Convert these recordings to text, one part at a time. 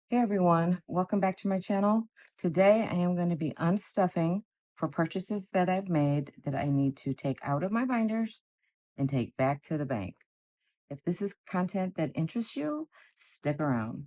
Hey everyone, welcome back to my channel. Today I am going to be unstuffing for purchases that I've made that I need to take out of my binders and take back to the bank. If this is content that interests you, stick around.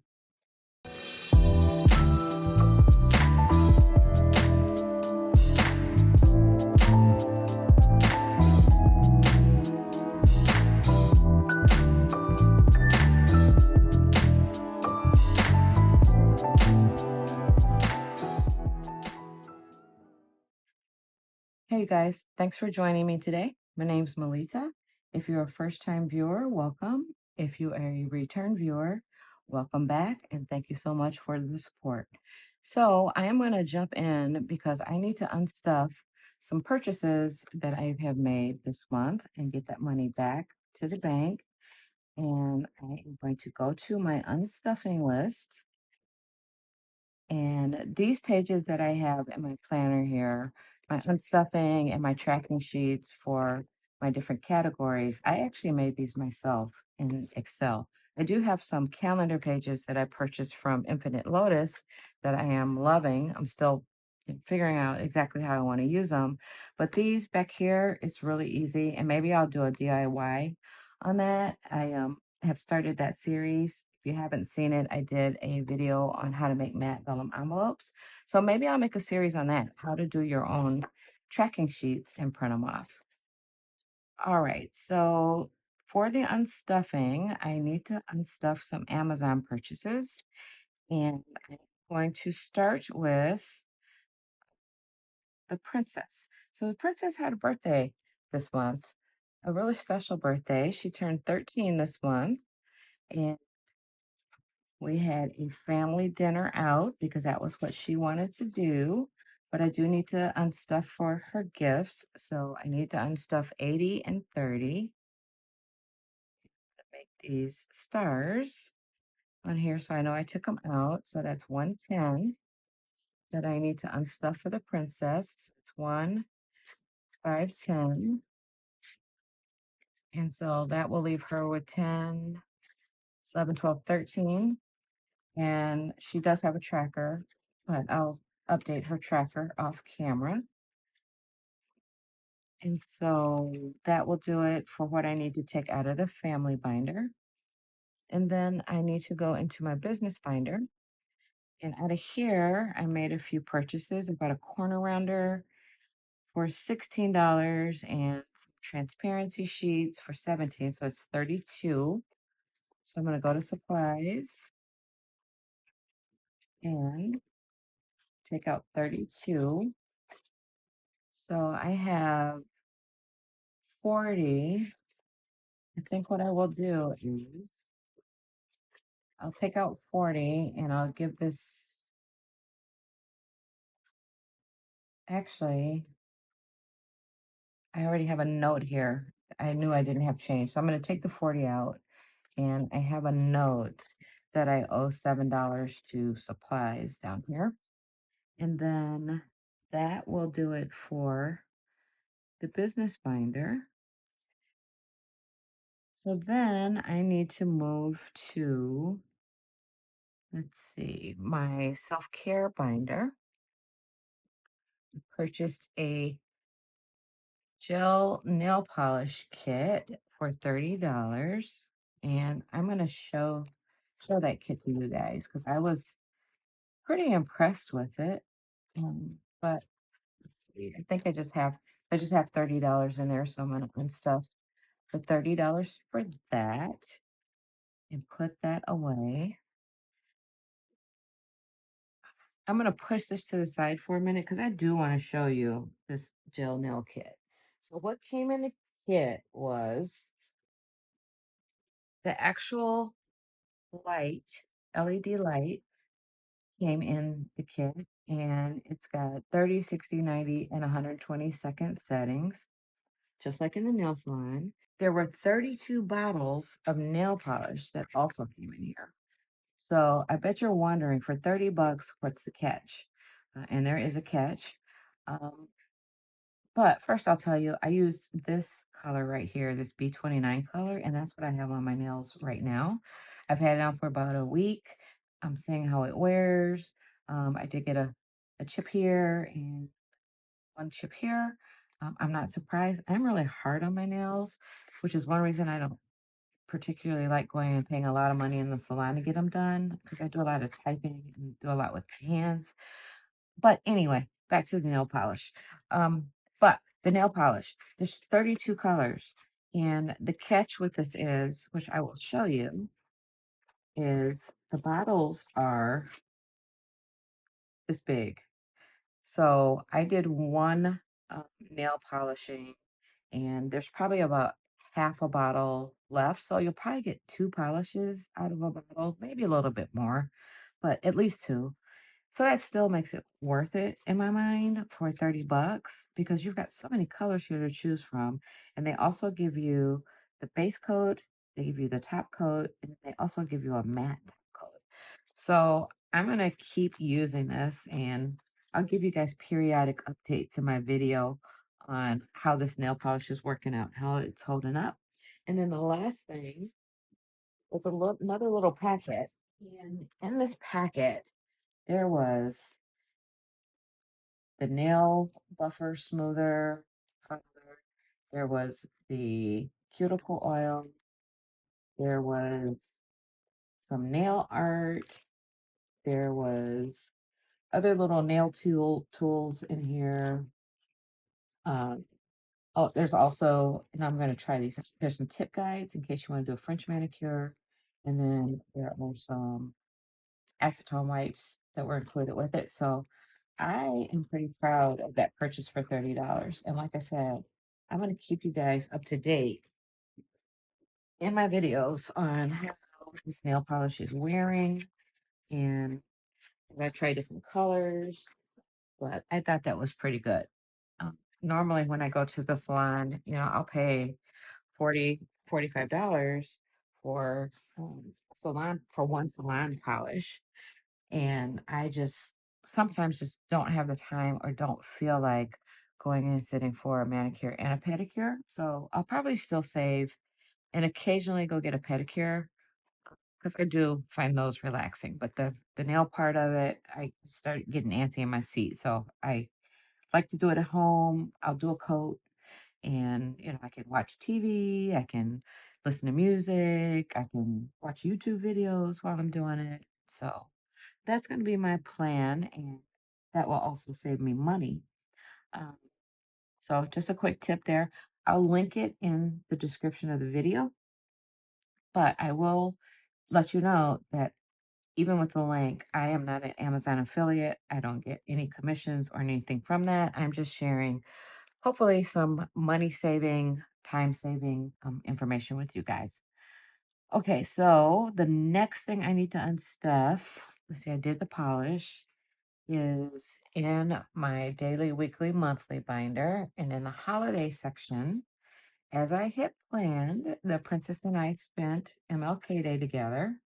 Hey guys, thanks for joining me today. My name's Melita. If you're a first-time viewer, welcome. If you are a return viewer, welcome back and thank you so much for the support. So I am going to jump in because I need to unstuff some purchases that I have made this month and get that money back to the bank. And I am going to go to my unstuffing list. And these pages that I have in my planner here, my unstuffing and my tracking sheets for my different categories, I actually made these myself in Excel. I do have some calendar pages that I purchased from Infinite Lotus that I am loving. I'm still figuring out exactly how I want to use them. But these back here, it's really easy. And maybe I'll do a DIY on that. I have started that series. If you haven't seen it, I did a video on how to make matte vellum envelopes. So maybe I'll make a series on that, how to do your own tracking sheets and print them off. All right, so for the unstuffing, I need to unstuff some Amazon purchases. And I'm going to start with the princess. So the princess had a birthday this month, a really special birthday. She turned 13 this month. And we had a family dinner out because that was what she wanted to do. But I do need to unstuff for her gifts. So I need to unstuff 80 and 30 to make these stars on here. So I know I took them out. So that's 110 that I need to unstuff for the princess. So it's 1, 5, 10. And so that will leave her with 10, 11, 12, 13. And she does have a tracker, but I'll update her tracker off camera. And so that will do it for what I need to take out of the family binder. And then I need to go into my business binder. And out of here, I made a few purchases. I bought a corner rounder for $16 and some transparency sheets for 17. So it's 32. So I'm going to go to supplies and take out 32. So I have 40. I think what I will do is I'll take out 40 and I'll give this, actually, I already have a note here. I knew I didn't have change. So I'm going to take the 40 out and I have a note that I owe $7 to supplies down here. And then that will do it for the business binder. So then I need to move to, let's see, my self-care binder. Purchased a gel nail polish kit for $30. And I'm going to show that kit to you guys because I was pretty impressed with it. But let's see, I just have $30 in there, so I'm going to unstuff the $30 for that and put that away. I'm going to push this to the side for a minute because I do want to show you this gel nail kit. So what came in the kit was the actual light, LED light came in the kit, and it's got 30, 60, 90, and 120-second settings, just like in the nail salon. There were 32 bottles of nail polish that also came in here. So I bet you're wondering, for 30 bucks, what's the catch? And there is a catch. Um, but first I'll tell you, I used this color right here, this B29 color, and that's what I have on my nails right now. I've had it on for about a week. I'm seeing how it wears. I did get a chip here and one chip here. I'm not surprised. I'm really hard on my nails, which is one reason I don't particularly like going and paying a lot of money in the salon to get them done because I do a lot of typing and do a lot with hands. But anyway, back to the nail polish. But the nail polish, there's 32 colors. And the catch with this is, which I will show you, is the bottles are this big. So I did one nail polishing, and there's probably about half a bottle left. So you'll probably get two polishes out of a bottle, maybe a little bit more, but at least two. So that still makes it worth it in my mind for 30 bucks because you've got so many colors here to choose from. And they also give you the base coat, they give you the top coat, and they also give you a matte coat. So I'm going to keep using this and I'll give you guys periodic updates in my video on how this nail polish is working out, how it's holding up. And then the last thing was another little packet. And in this packet, there was the nail buffer smoother powder. There was the cuticle oil. There was some nail art. There was other little nail tools in here. Um, oh, there's also, and I'm going to try these. There's some tip guides in case you want to do a French manicure. And then there are some acetone wipes that were included with it. So I am pretty proud of that purchase for $30. And like I said, I'm going to keep you guys up to date in my videos on how this nail polish is wearing. And I try different colors, but I thought that was pretty good. Normally, when I go to the salon, I'll pay 40, $45 for salon for one salon polish. And I just sometimes just don't have the time or don't feel like going and sitting for a manicure and a pedicure. So I'll probably still save and occasionally go get a pedicure because I do find those relaxing. But the nail part of it, I start getting antsy in my seat. So I like to do it at home. I'll do a coat and I can watch TV, I can listen to music, I can watch YouTube videos while I'm doing it. So that's going to be my plan, and that will also save me money. Um, so, just a quick tip there. I'll link it in the description of the video, but I will let you know that even with the link, I am not an Amazon affiliate. I don't get any commissions or anything from that. I'm just sharing, hopefully, some money saving, time saving information with you guys. Okay, so the next thing I need to unstuff, let's see, I did the polish. Is in my daily, weekly, monthly binder. And in the holiday section, as I had planned, the princess and I spent MLK Day together.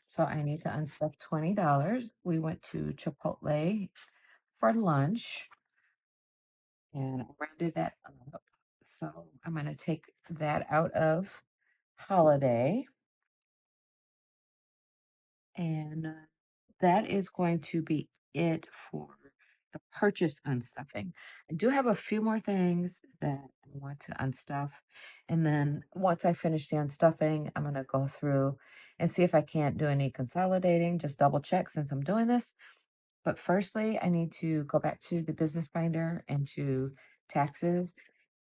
So I need to unstuff $20. We went to Chipotle for lunch and I rounded that up. So I'm going to take that out of holiday. And that is going to be it for the purchase unstuffing. I do have a few more things that I want to unstuff. And then once I finish the unstuffing, I'm going to go through and see if I can't do any consolidating, just double check since I'm doing this. But firstly, I need to go back to the business binder and to taxes.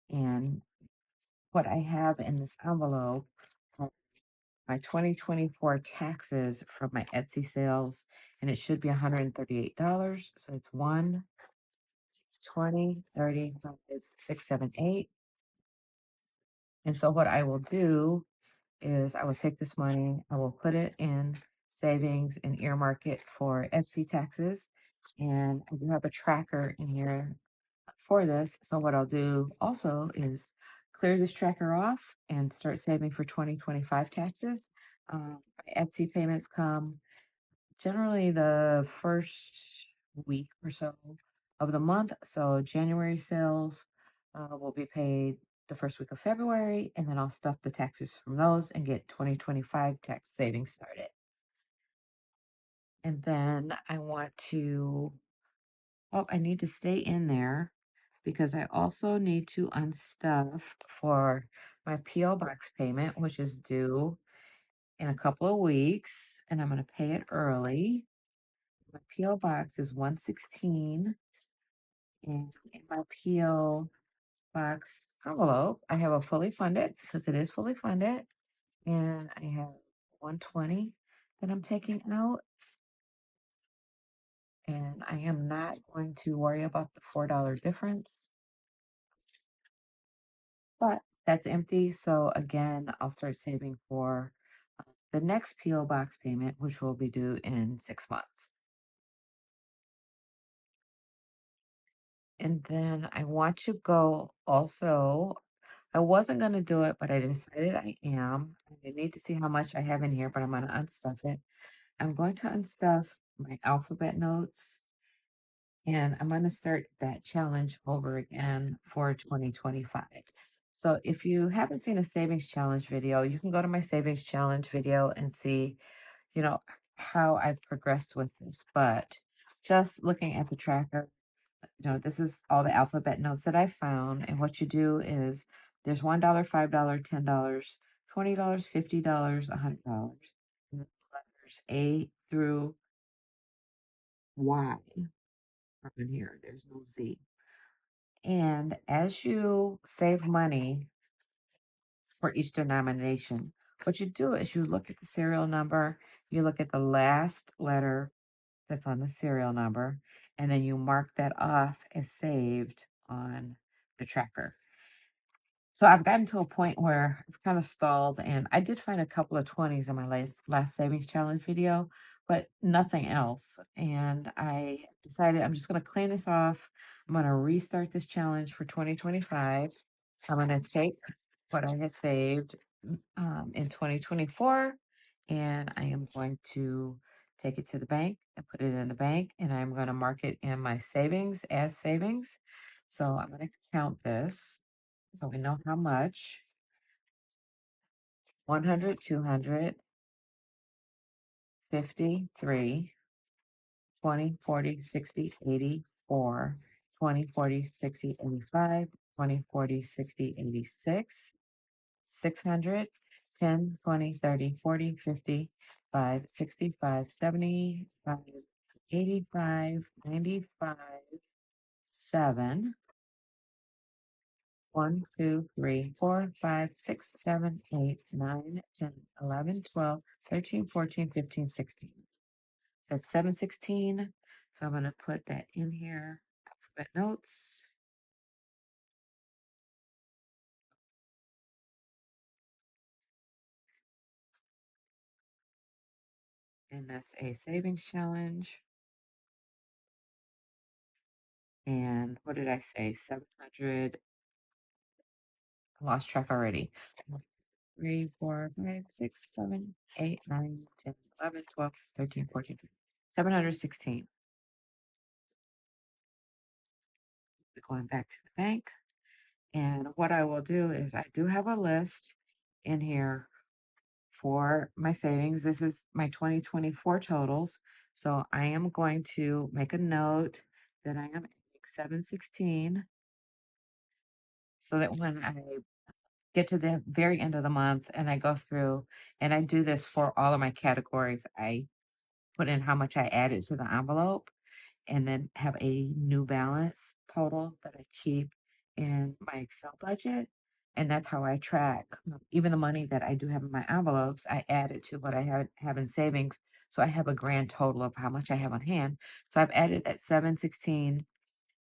And what I have in this envelope my 2024 taxes from my Etsy sales, and it should be $138. So it's 1, 20, 30, 6, 7, 8. And so what I will do is I will take this money, I will put it in savings and earmark it for Etsy taxes. And I do have a tracker in here for this. So what I'll do also is clear this tracker off and start saving for 2025 taxes. My Etsy payments come generally the first week or so of the month. So January sales will be paid the first week of February, and then I'll stuff the taxes from those and get 2025 tax savings started. And then I want to, oh, I need to stay in there because I also need to unstuff for my P.O. box payment, which is due in a couple of weeks, and I'm going to pay it early. My P.O. box is 116, and in my P.O. box envelope, I have a fully funded because it is fully funded, and I have 120 that I'm taking out, and I am not going to worry about the $4 difference, but that's empty. So again, I'll start saving for the next P.O. box payment, which will be due in 6 months. And then I want to go also, I wasn't going to do it, but I decided I am. I need to see how much I have in here, but I'm going to unstuff it. I'm going to unstuff my alphabet notes, and I'm going to start that challenge over again for 2025. So if you haven't seen a savings challenge video, you can go to my savings challenge video and see, you know, how I've progressed with this. But just looking at the tracker, this is all the alphabet notes that I found. And what you do is there's $1, $5, $10, $20, $50, $100. And the letters A through Y are in here. There's no Z. And as you save money for each denomination, what you do is you look at the serial number, you look at the last letter that's on the serial number, and then you mark that off as saved on the tracker. So I've gotten to a point where I've kind of stalled, and I did find a couple of 20s in my last savings challenge video, but nothing else. And I decided I'm just going to clean this off. I'm going to restart this challenge for 2025. I'm going to take what I had saved in 2024, and I am going to take it to the bank and put it in the bank, and I'm going to mark it in my savings as savings. So I'm going to count this so we know how much. 100, 200, 50, 3, 20, 40, 60, 80, 4, 20, 40, 60, 85, 20, 40, 60, 86, 600, 10, 20, 30, 40, 50, 5, 65, 75, 85, 95, 7, 1, 2, 3, 4, 5, 6, 7, 8, 9, 10, 11, 12, 13, 14, 15, 16. So it's 716. So I'm going to put that in here. Alphabet notes. And that's a savings challenge. And what did I say? 700. I lost track already. 3, 4, 5, 6, 7, 8, 9, 10, 11, 12, 13, 14, 15. 716. Going back to the bank. And what I will do is I do have a list in here for my savings. This is my 2024 totals. So I am going to make a note that I am at 716 so that when I get to the very end of the month and I go through and I do this for all of my categories, I put in how much I added to the envelope and then have a new balance total that I keep in my Excel budget. And that's how I track even the money that I do have in my envelopes. I add it to what I have in savings. So I have a grand total of how much I have on hand. So I've added that 716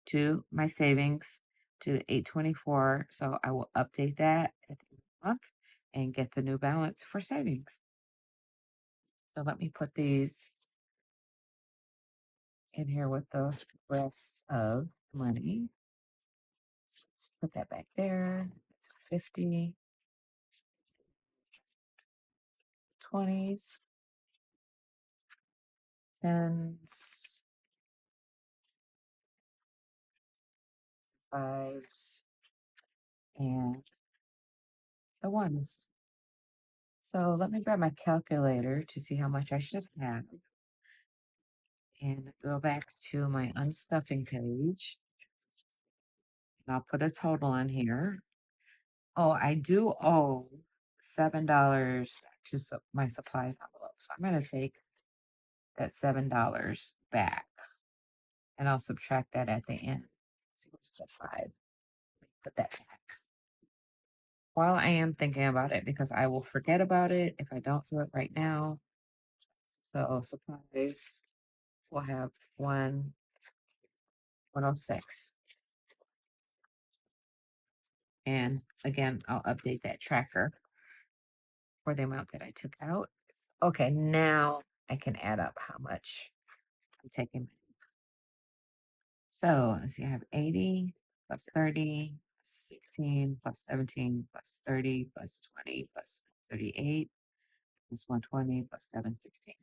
to my savings to 824. So I will update that at the end of the month and get the new balance for savings. So let me put these in here with the rest of money. Let's put that back there. It's 50, 20s, 10s, 5s, and the 1s. So let me grab my calculator to see how much I should have. and go back to my unstuffing page. And I'll put a total on here. Oh, I do owe $7 to my supplies envelope. So I'm going to take that $7 back and I'll subtract that at the end. Let's see what's the 5. Put that back. While I am thinking about it, because I will forget about it if I don't do it right now. So supplies will have 106. And again, I'll update that tracker for the amount that I took out. Okay, now I can add up how much I'm taking. So let's see, I have 80 plus 30 plus 16 plus 17 plus 30 plus 20 plus 38 plus 120 plus 716.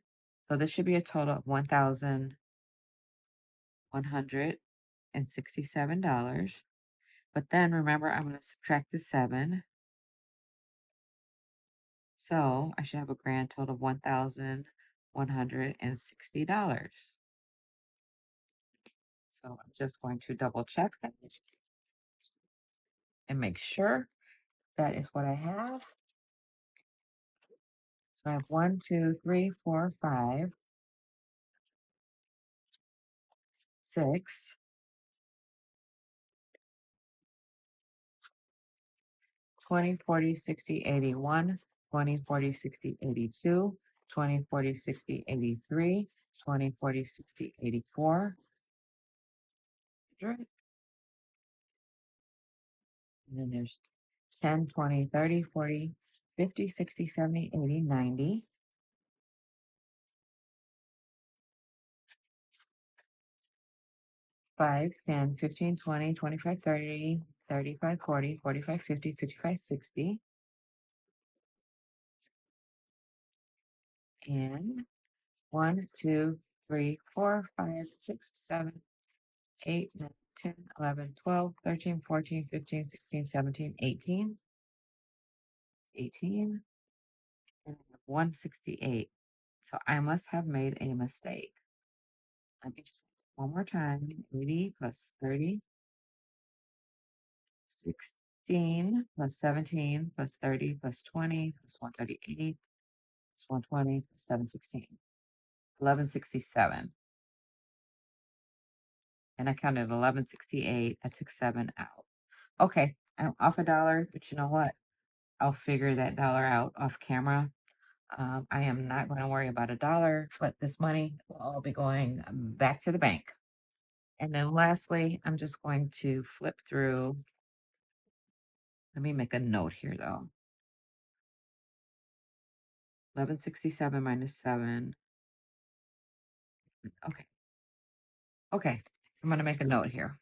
So this should be a total of $1,167. But then remember, I'm going to subtract the 7. So I should have a grand total of $1,160. So I'm just going to double check that and make sure that is what I have. So I have 1, 2, 3, 4, 5, 6, 20, 40, 60, 81, 20, 40, 60, 82, 20, 40, 60, 83, 20, 40, 60, 84. And then there's 10, 20, 30, 40, 50, 60, 70, 80, 90. 5, 10, 15, 20, 25, 30, 35, 40, 45, 50, 55, 60. And 1, 2, 3, 4, 5, 6, 7, 8, 9, 10, 11, 12, 13, 14, 15, 16, 17, 18. 18. And I have 168. So I must have made a mistake. Let me just one more time. 80 plus 30, 16 plus 17 plus 30 plus 20 plus 138 plus 120 plus 716. 1167. And I counted 1168. I took 7 out. Okay, I'm off $1, but you know what? I'll figure that dollar out off camera. I am not going to worry about $1, but this money will all be going back to the bank. And then lastly, I'm just going to flip through. Let me make a note here though. 1167 minus 7. Okay. Okay. I'm going to make a note here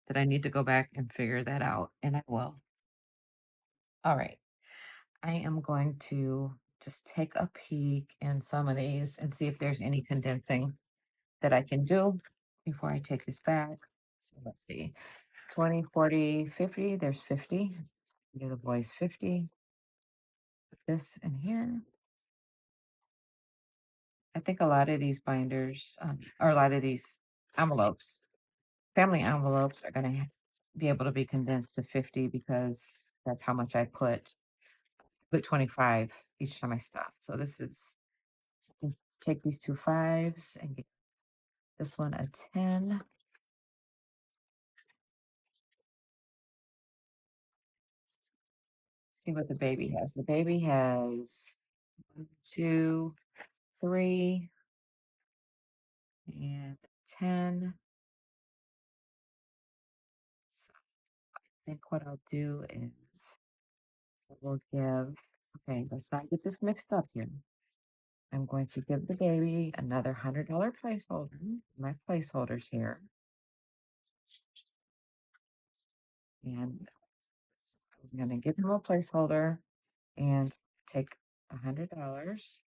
that I need to go back and figure that out, and I will. All right. I am going to just take a peek in some of these and see if there's any condensing that I can do before I take this back. So let's see. 20, 40, 50. There's 50. Give the boys 50. Put this in here. I think a lot of these binders, or a lot of these envelopes, family envelopes, are going to be able to be condensed to 50 because that's how much I put 25 each time I stop. So this is, take these 2 5s and get this one a 10. See what the baby has. The baby has 1, 2, 3, and 10. So I think what I'll do is I will give, okay, let's not get this mixed up here. I'm going to give the baby another $100 placeholder. My placeholders here. And I'm going to give him a placeholder and take $100.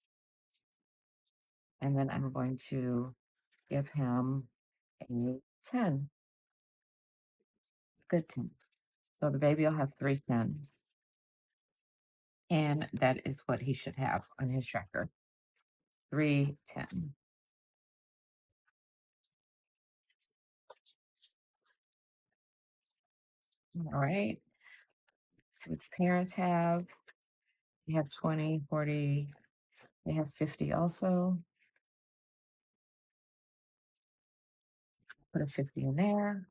And then I'm going to give him a 10. Good 10. So the baby will have 3 10. And that is what he should have on his tracker. 3 10. All right. See what the parents have. They have 20, 40. They have 50 also. Put a 50 in there.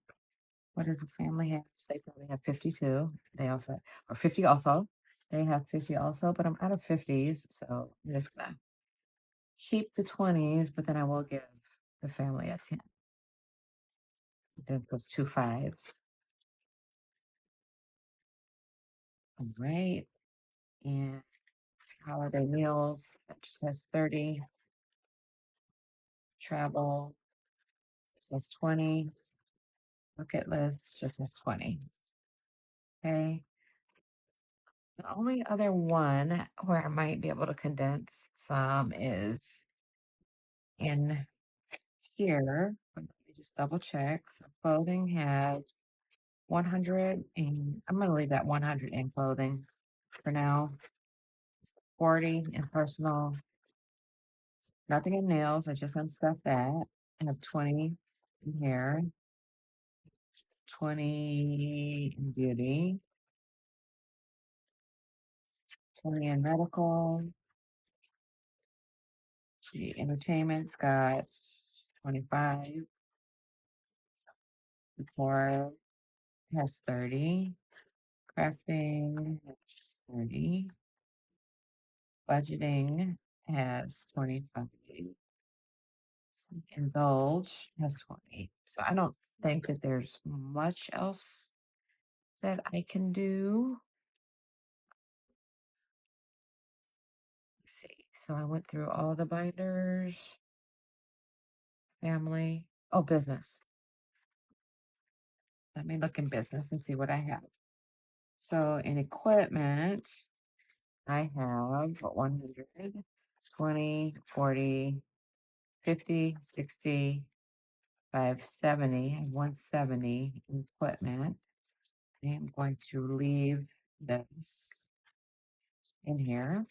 What does the family have? They probably have 52. They also, or 50 also. They have 50 also, but I'm out of 50s. So I'm just going to keep the 20s, but then I will give the family a 10. Then those two fives. All right. And holiday meals, that just has 30. Travel, just has 20. Bucket list just has 20. Okay. The only other one where I might be able to condense some is in here. Let me just double check. So clothing has 100, and I'm going to leave that 100 in clothing for now. 40 in personal. Nothing in nails. I just unstuffed that. I have 20 in hair, 20 in beauty, 20 in medical. The entertainment's got 25. Decor has 30. Crafting has 30. Budgeting has 25. Indulge has 20. So I don't think that there's much else that I can do. Let's see. So I went through all the binders, family. Oh, business. Let me look in business and see what I have. So in equipment, I have 100, 20, 40, 50, 60, 570, and 170 in equipment. I am going to leave this in here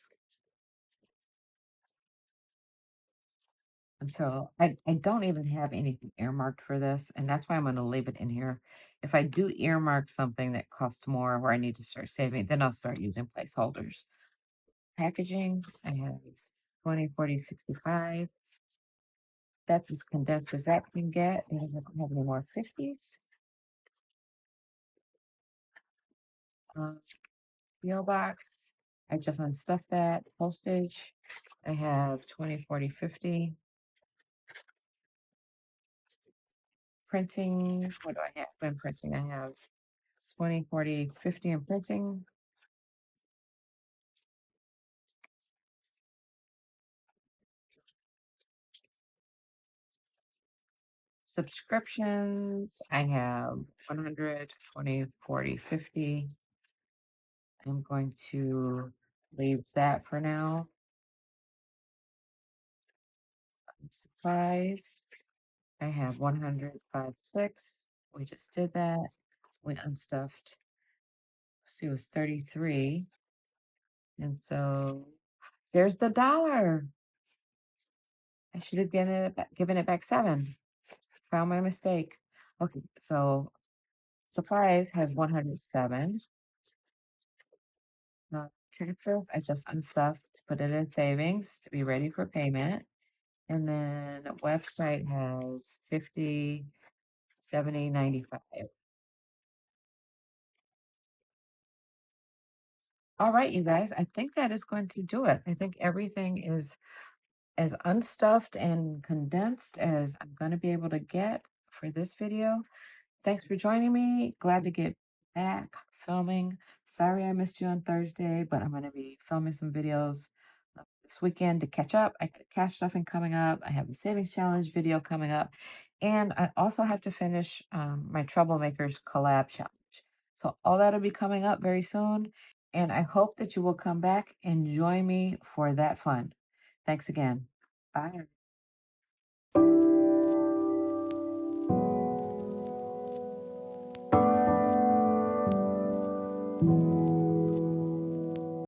until I don't even have anything earmarked for this, and that's why I'm going to leave it in here. If I do earmark something that costs more where I need to start saving, then I'll start using placeholders. Packaging, I have 20, 40, 65. That's as condensed as that can get. It doesn't have any more 50s. PO box, I just unstuffed that. Postage, I have 20, 40, 50. Printing, what do I have in printing? I have 20, 40, 50 in printing. Subscriptions, I have 100, 20, 40, 50. I'm going to leave that for now. Supplies, I have 100, 5, 6. We just did that. We unstuffed. See, it was 33. And so there's the dollar. I should have given it back 7. Found my mistake. Okay, so supplies has 107. Taxes, I just unstuffed, put it in savings to be ready for payment. And then website has 50, 70, 95. All right, you guys, I think that is going to do it. I think everything is as unstuffed and condensed as I'm going to be able to get for this video. Thanks for joining me. Glad to get back filming. Sorry I missed you on Thursday, but I'm going to be filming some videos this weekend to catch up. I got cash stuffing coming up. I have a savings challenge video coming up. And I also have to finish my Troublemakers collab challenge. So all that'll be coming up very soon. And I hope that you will come back and join me for that fun. Thanks again. Bye.